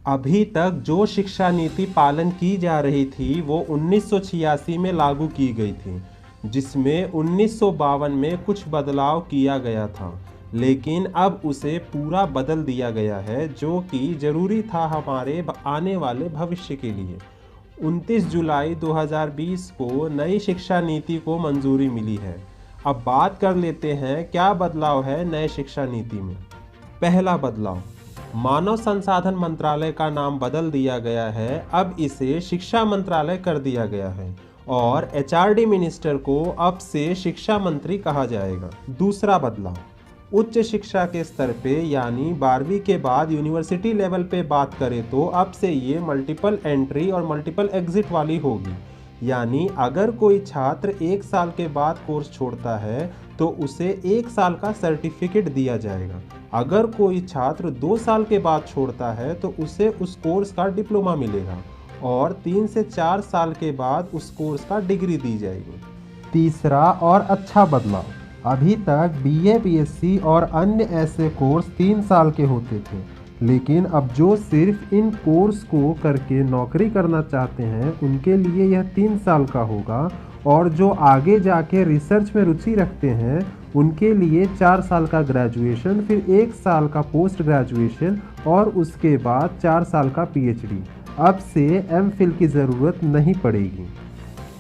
अभी तक जो शिक्षा नीति पालन की जा रही थी वो 1986 में लागू की गई थी, जिसमें 1952 में कुछ बदलाव किया गया था, लेकिन अब उसे पूरा बदल दिया गया है, जो कि ज़रूरी था हमारे आने वाले भविष्य के लिए। 29 जुलाई 2020 को नई शिक्षा नीति को मंजूरी मिली है। अब बात कर लेते हैं क्या बदलाव है नए शिक्षा नीति में। पहला बदलाव, मानव संसाधन मंत्रालय का नाम बदल दिया गया है, अब इसे शिक्षा मंत्रालय कर दिया गया है और एचआरडी मिनिस्टर को अब से शिक्षा मंत्री कहा जाएगा। दूसरा बदलाव, उच्च शिक्षा के स्तर पे यानी 12वीं के बाद यूनिवर्सिटी लेवल पे बात करें तो अब से ये मल्टीपल एंट्री और मल्टीपल एग्जिट वाली होगी। यानी अगर कोई छात्र 1 साल के बाद कोर्स छोड़ता है तो उसे 1 साल का सर्टिफिकेट दिया जाएगा। अगर कोई छात्र 2 साल के बाद छोड़ता है तो उसे उस कोर्स का डिप्लोमा मिलेगा और 3 से 4 साल के बाद उस कोर्स का डिग्री दी जाएगी। तीसरा और अच्छा बदलाव, अभी तक बीए, बीएससी और अन्य ऐसे कोर्स 3 साल के होते थे, लेकिन अब जो सिर्फ इन कोर्स को करके नौकरी करना चाहते हैं उनके लिए यह 3 साल का होगा और जो आगे जाके रिसर्च में रुचि रखते हैं उनके लिए 4 साल का ग्रेजुएशन, फिर 1 साल का पोस्ट ग्रेजुएशन और उसके बाद 4 साल का पीएचडी। अब से एमफिल की ज़रूरत नहीं पड़ेगी।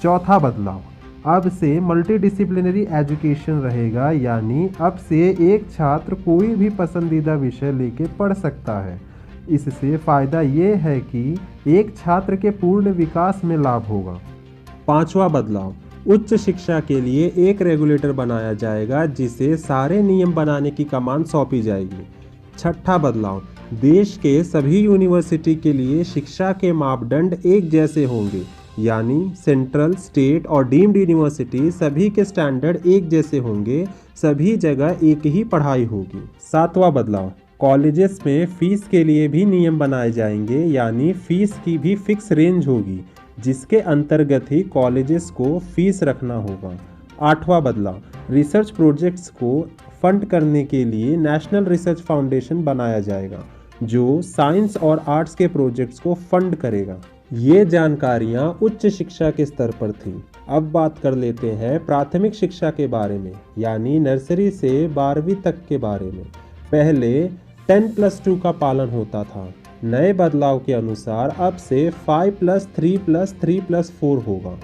चौथा बदलाव, अब से मल्टीडिसिप्लिनरी एजुकेशन रहेगा, यानी अब से एक छात्र कोई भी पसंदीदा विषय लेके पढ़ सकता है। इससे फ़ायदा ये है कि एक छात्र के पूर्ण विकास में लाभ होगा। पांचवा बदलाव, उच्च शिक्षा के लिए एक रेगुलेटर बनाया जाएगा जिसे सारे नियम बनाने की कमान सौंपी जाएगी। छठा बदलाव, देश के सभी यूनिवर्सिटी के लिए शिक्षा के मापदंड एक जैसे होंगे, यानी सेंट्रल, स्टेट और डीम्ड यूनिवर्सिटी सभी के स्टैंडर्ड एक जैसे होंगे, सभी जगह एक ही पढ़ाई होगी। सातवां बदलाव, कॉलेजेस में फीस के लिए भी नियम बनाए जाएंगे, यानी फीस की भी फिक्स रेंज होगी जिसके अंतर्गत ही कॉलेजेस को फीस रखना होगा। आठवां बदलाव, रिसर्च प्रोजेक्ट्स को फंड करने के लिए नेशनल रिसर्च फाउंडेशन बनाया जाएगा जो साइंस और आर्ट्स के प्रोजेक्ट्स को फंड करेगा। ये जानकारियाँ उच्च शिक्षा के स्तर पर थी। अब बात कर लेते हैं प्राथमिक शिक्षा के बारे में, यानी नर्सरी से 12वीं तक के बारे में। पहले 10+2 का पालन होता था। नए बदलाव के अनुसार अब से 5+3+3+4 होगा।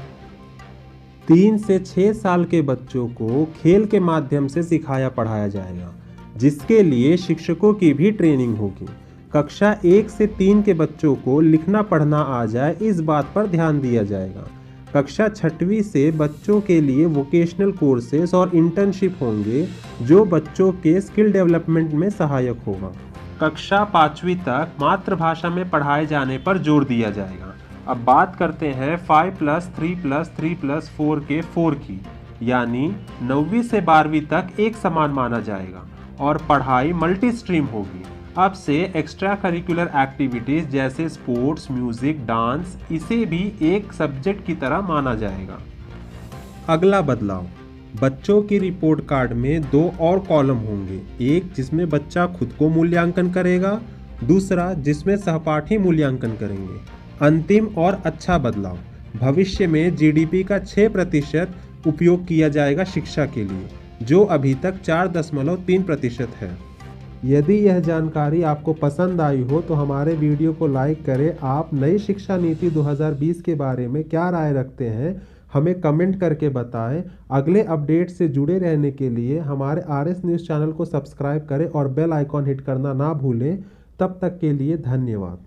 3 से 6 साल के बच्चों को खेल के माध्यम से सिखाया पढ़ाया जाएगा, जिसके लिए शिक्षकों की भी ट्रेनिंग होगी। कक्षा 1 से 3 के बच्चों को लिखना पढ़ना आ जाए, इस बात पर ध्यान दिया जाएगा। कक्षा 6वीं से बच्चों के लिए वोकेशनल कोर्सेज और इंटर्नशिप होंगे जो बच्चों के स्किल डेवलपमेंट में सहायक होगा। कक्षा 5वीं तक मातृभाषा में पढ़ाए जाने पर जोर दिया जाएगा। अब बात करते हैं 5+3+3+4 के 4 की, यानी 9वीं से 12वीं तक एक समान माना जाएगा और पढ़ाई मल्टी स्ट्रीम होगी। अब से एक्स्ट्रा करिकुलर एक्टिविटीज़ जैसे स्पोर्ट्स, म्यूज़िक, डांस, इसे भी एक सब्जेक्ट की तरह माना जाएगा। अगला बदलाव, बच्चों की रिपोर्ट कार्ड में 2 और कॉलम होंगे, एक जिसमें बच्चा खुद को मूल्यांकन करेगा, दूसरा जिसमें सहपाठी मूल्यांकन करेंगे। अंतिम और अच्छा बदलाव, भविष्य में जीडीपी का 6% उपयोग किया जाएगा शिक्षा के लिए, जो अभी तक 4.3% है। यदि यह जानकारी आपको पसंद आई हो तो हमारे वीडियो को लाइक करें। आप नई शिक्षा नीति 2020 के बारे में क्या राय रखते हैं, हमें कमेंट करके बताएं। अगले अपडेट से जुड़े रहने के लिए हमारे RS न्यूज़ चैनल को सब्सक्राइब करें और बेल आइकॉन हिट करना ना भूलें। तब तक के लिए धन्यवाद।